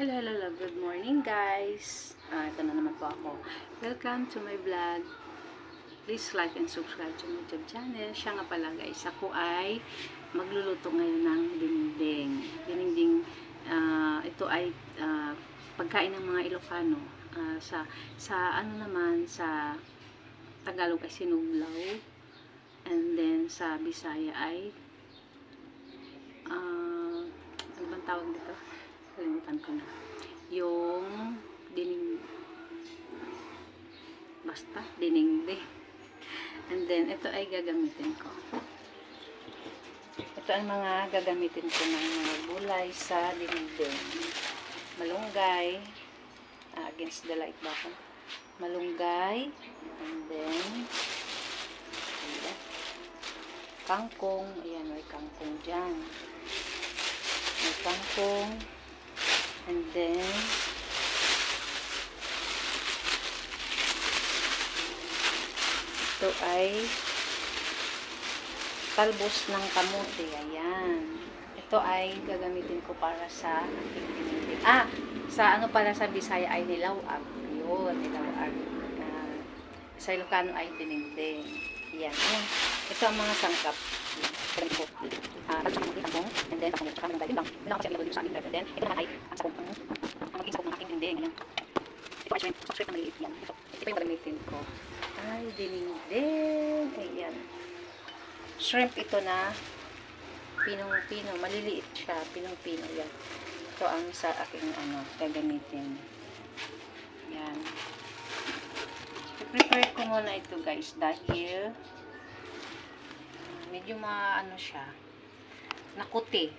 Hello, hello, hello. Good morning, guys. Ito na naman po ako. Welcome to my vlog. Please like and subscribe to my YouTube channel. Siya nga pala, guys. Ako ay magluluto ngayon ng dinding. Dinding, ito ay pagkain ng mga Ilocano. Sa ano naman, sa Tagalog ay sinuglaw. And then, sa Bisaya ay ano bang tawag dito? Kalimutan ko na. Yung dinengdeng. And then, ito ay gagamitin ko. Ito ang mga gagamitin ko ng mga gulay sa dinengdeng. Malunggay. Against the light button. Malunggay. And then, ayan. Kangkong. Ayan, may kangkong dyan. May kangkong. And then, ito ay talbos ng kamote. Ayan. Ito ay gagamitin ko para sa dinengdeng. Sa ano pala sa Bisaya ay nilawag. Yun, nilawag. Sa Ilocano ay dinengdeng. Ayan. Ito ang mga sangkap. Talbos ng kamote. And then, kapag yun lang kasi available dito sa ating ref. And then, ito naman ay ang sakong magiging sakong ng ating dinding. Ayan. Ito ay shrimp. Shrimp na maliliit yan. Ito yung gagamitin ko. Ay, dinding. Ayan. Shrimp ito na pinong-pino. Maliliit siya. Pinong-pino. Yan. Ito ang sa aking gagamitin. Yan. I-prepare ko muna ito, guys. Dahil medyo siya. Nakuti.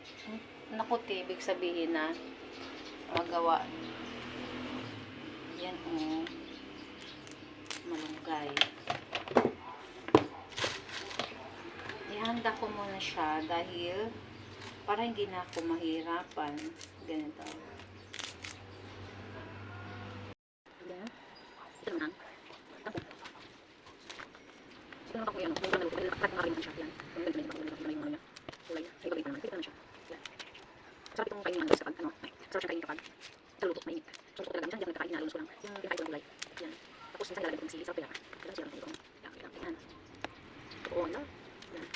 Nakuti, ibig sabihin na magawa. Yan malunggay. Ihanda ko muna siya dahil para hindi na ako mahirapan. Ganito. Ayan. Ito naman. Tapos. Ito naman ako yan. Ito naman ako. At makariman siya. Yan. Sarap itong kainin guys kapag sarap siyang kainin kapag sa luto, mainit. So, gusto ko talaga minsan, hindi ako nagkakain, nalulunod ko lang. Yung pinakain ko ng gulay. Yan. Tapos minsan nilalagay ko ng sili, sarap kaya. Kaya siya lang ito. Yan. Totoo, yan. Yan.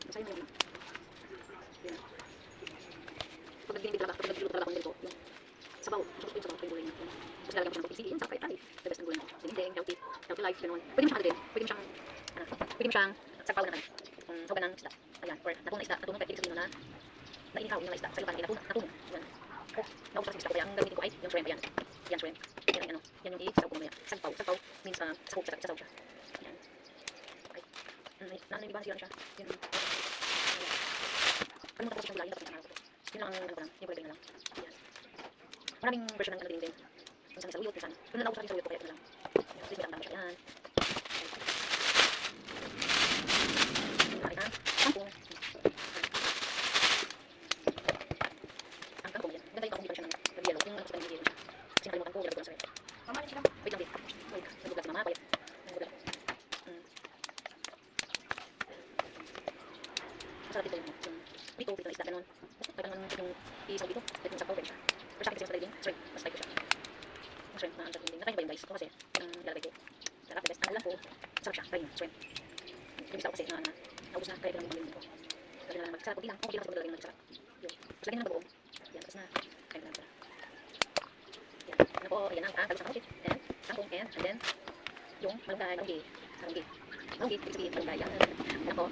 Masaya mo yan. Yan. Pag nagdinibig talaga, pag nagdiluto talaga ako ng ganito, yung sabaw. Gusto ko yung sabaw ko yung gulay niya. Tapos nilalagay ko siya ng sili, sarap kaya. The best ng gulay mo. Dinindeng, healthy, healthy life, gano'n. Pwede mo siyang din. Pwede mo siyang sagpaw na naman. Sabaw ng isda. Ayan. Or natong na isda. Natong na pwede sabihin mo na nainihaw yung isda. Sa iba, natong. Yan. Naubos sa isda ko kaya ang gamitin ko ay yung shrimp. Ayan. Yan shrimp. Yan ang yan yung isasaw ko mamaya. Sagpaw. Sagpaw means sasaw siya. Yan. Okay. Nananibahan siya. Yan. Ano mo tapos siyang gulay. Tapos yung araw ko. Yun lang ang ko lang. Yung gulay na lang. Yan. Maraming version ng din. Minsan sa uyot. Minsan. Kung naubos sa uyot ko kaya ito na lang. Yan. Please madami siya. Yan. Masarap dito yung dito na isda ganun. Pag ganun yung isaw dito, dito sa power siya. Pero sa akin kasi mas talagang shrimp, mas like ko siya. Ang shrimp na ang dinding. Nakain ba yun guys? Ito kasi, lalagay ko. Sarap, the best. Ang alam ko, sarap siya, try nyo, shrimp. Yung isaw kasi naubos na, kaya ito lang yung pamilin ko. Lagyan na lang mag-sarap, okay lang sa pag lalagyan ng mag-sarap. Yun. Tapos lagyan na ng bagoong. Yan, tapos na, kaya na lang sarap. Yan, ano po, yan ang talbos ng kamote. And, kangkong, and then, yung malunggay, ibig sabihin, malunggay, yan. Yan po.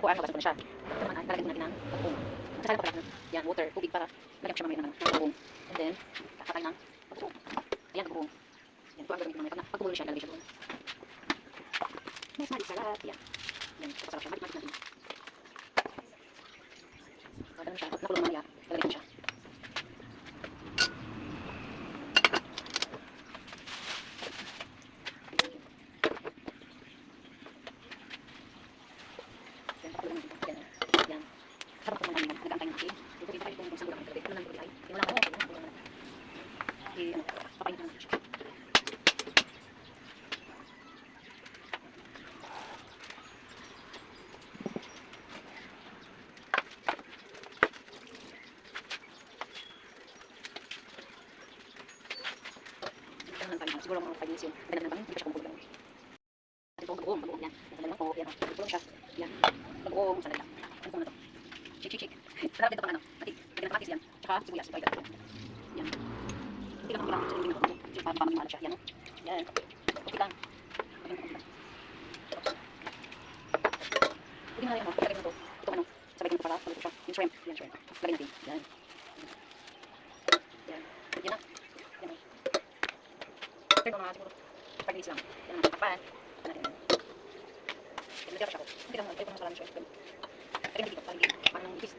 Ako, babasa ko na siya. Ito naman ay lalagyan ko natin ng pag-uong. Sasali ko pala ng yan, water, tubig para lagyan ko siya mamaya ng pag-uong. And then, kakatay ng pag-uong. Ayan, pag-uong. Yan, ito ang gagawin ko mamaya. Pag pag-uong siya, lalagay siya doon. Nice, malit, yan. Yan, pasarap siya. Malit natin. So, ganun siya. Nakulong mamaya, lalagay ko siya. Siguro mga 5 minutes yun. Ganun na bang, hindi pa siya kumukulang. At ito, bagoong, bagoong yan. Nagkamal lang po, yan o. Nagkulong siya. Yan. Bagoong, sandali lang. Ano na to? Chik, chik, chik. Sarap dito pang ano. Lagyan ng kamatis yan. Tsaka sibuyas. Ito, ito. Yan. Hindi lang ako lang. Hindi lang ako. Kasi parang maalat siya. Yan o. Yan. Okay lang. Lagyan ko lang. Pwede na rin ako. Lagyan mo to. Ito ano. Sabay ko para. Sabay ko siya. Yung shrimp. Yan, shrimp. Lagyan natin. Yan. Yan. Yan na. Yan o. Turn on mga siguro 5 minutes lang. Yan ang takpan. Takpan natin. Lagyan pa siya ko. Hindi ka naman sarang siya. Lagyan dito. Paligid. Parang ng ipis.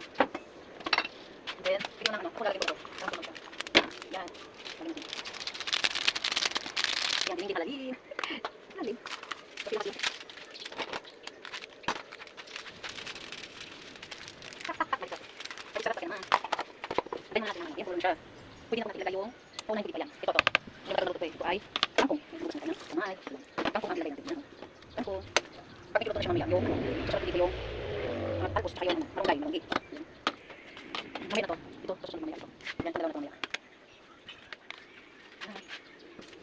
And then, tignan na ano. Ako lalagyan ko ito. Parang tulog siya. Yan. Lagyan natin. Yan. Hindi halalim. Halalim. Kasi kasi. Tak. Sarap pa naman. Lagyan natin naman. Yan. Tulog siya. Pwede na natin ilagay yung unang hindi pa yan. Ito to. Yung magagaluto ko ito ay kangkong. Bukas natin ng kamay. Kangkong ang ilagay natin. Kangkong. Pag iluto na siya mamaya, yung sarap dito yung talbos, tsaka yung marunggay, malunggay. Mamaya na to. Ito, susunod mamaya ito. Yan, dalawa na to mamaya.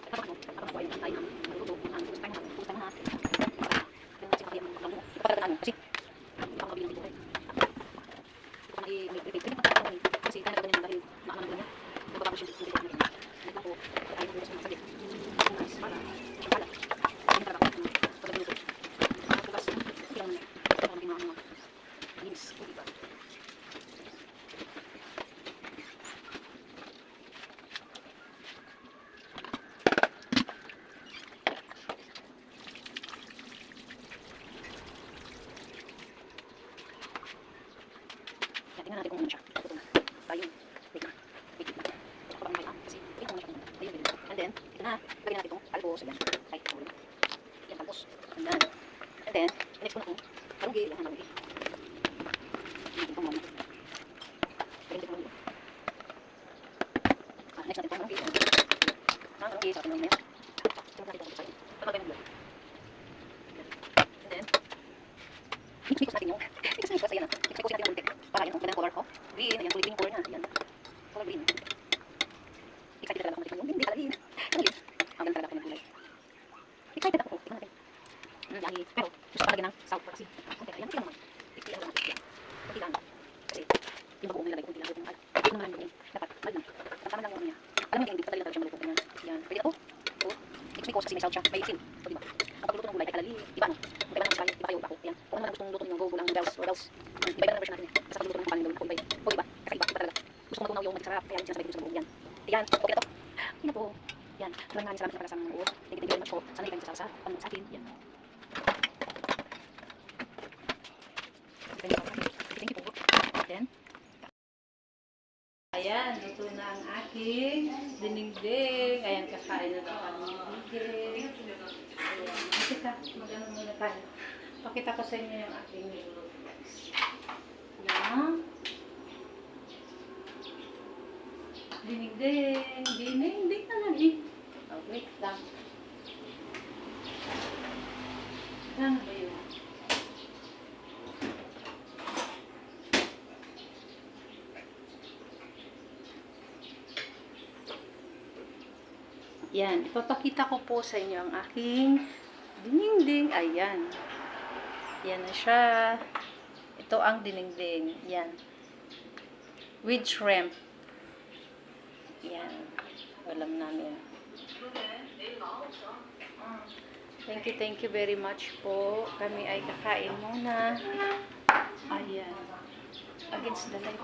Habang ako ay ang maluto, ang gusto tayo ha. Yung kasi kaya ang pagkamu. Ipapalagan kasi baka mabiling dito kayo. Ito ko na i-repeat. Kasi kaya nagagawin dahil maaman ko niya. Nagpapapos yung dito natin. Nagpapo, ay yung gusto ng sagit. Nice, para. Para. Hindi talaga ako pagkaluto. Bukas, hindi lang ito ang ginawa mga linis. Hindi ba? Tingnan natin kung ano siya. Ito na. Tayo. Wait na. Wait na. Ito pa ang kasi ito na siya. Ayun, ayun. And then, ito na. Lagyan natin itong talbos. Ayan. Ay, ito. Yan, talbos. Ayan. And then, next ko na itong malunggay. Ayan, malunggay. Ayan, itong malunggay. Lagyan natin itong malunggay. Next natin itong malunggay. Malunggay sa ating malunggay. Ito natin itong malunggay. Ito natin yung and then, mix natin yung mix natin yung natin yung muntik. Para yun, ang color ko. Green, ayan, kulay green color na. Ayan. Color green. Excited talaga ako matikman yung hindi kalagin. Kalagin. Ang ganda talaga ako ng kulay. Excited ako. Tingnan natin. Lagi. Pero, gusto talaga ng salt kasi. Okay, ayan, tingnan naman. Tingnan naman. Kunti lang. Kasi, yung bagoong nilagay, kunti lang. Kunti naman yung dapat, bad lang. Tama lang yung ano niya. Alam mo yung hindi, patali lang talaga siya maluto. Ayan. Pwede na to. Ito. Mix kasi may salt siya. May sin. O, diba? Ang pagluto ng gulay, ay kalali. Iba, no? Iba ng style. Iba kayo, iba ako. Ayan. Kung ano man gustong luto ninyo, go, gulang, bells, or bells. Iba-iba na version natin eh. Basta pagluto ng kapanin gawin ko, iba. O, diba? Kakaiba, iba talaga. Gusto matunaw yung magsarap. Kaya sinasabi ko sa buong yan. Ayan. Okay na to. Ayan na po. Yan. Maraming salamat sa pagkasama ng uos. Thank you very much po. Sana kayo sa panonood sa akin. Yan. Thank you po. Then, Ayan, luto na ang aking dinigding. Ayan, kakain na ang aming dinigding. Ayan, makita, mag-ano muna tayo. Pakita ko sa inyo yung aking niluluto. Ayan. Dinigding, dinigding na lang eh. Oh, wait lang. Ano ba yun? Yan, ipapakita ko po sa inyo ang aking dinengdeng. Ayan. Yan na siya. Ito ang dinengdeng. Yan. With shrimp. Yan. Alam namin. Thank you very much po. Kami ay kakain muna. Ayan. Against the light.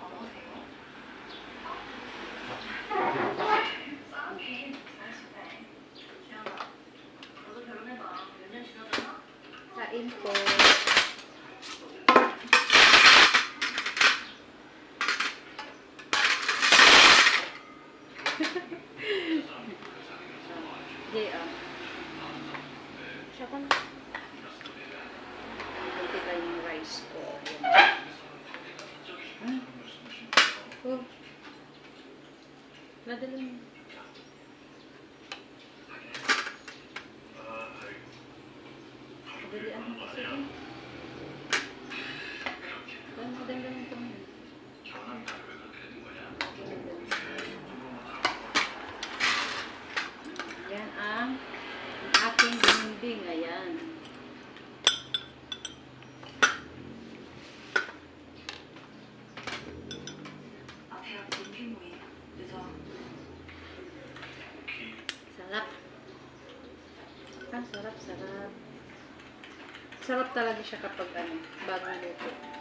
Kain po. Yeah. Siya pa na. Ito lang yung rice ko. Ayan. Oh. Nadala mo. Madalian mo kasi yun. Madalian mo kami. Yan ang aking dinding. Ayan. Sarap. Sarap, sarap. Sarap talaga siya kapag bagong luto.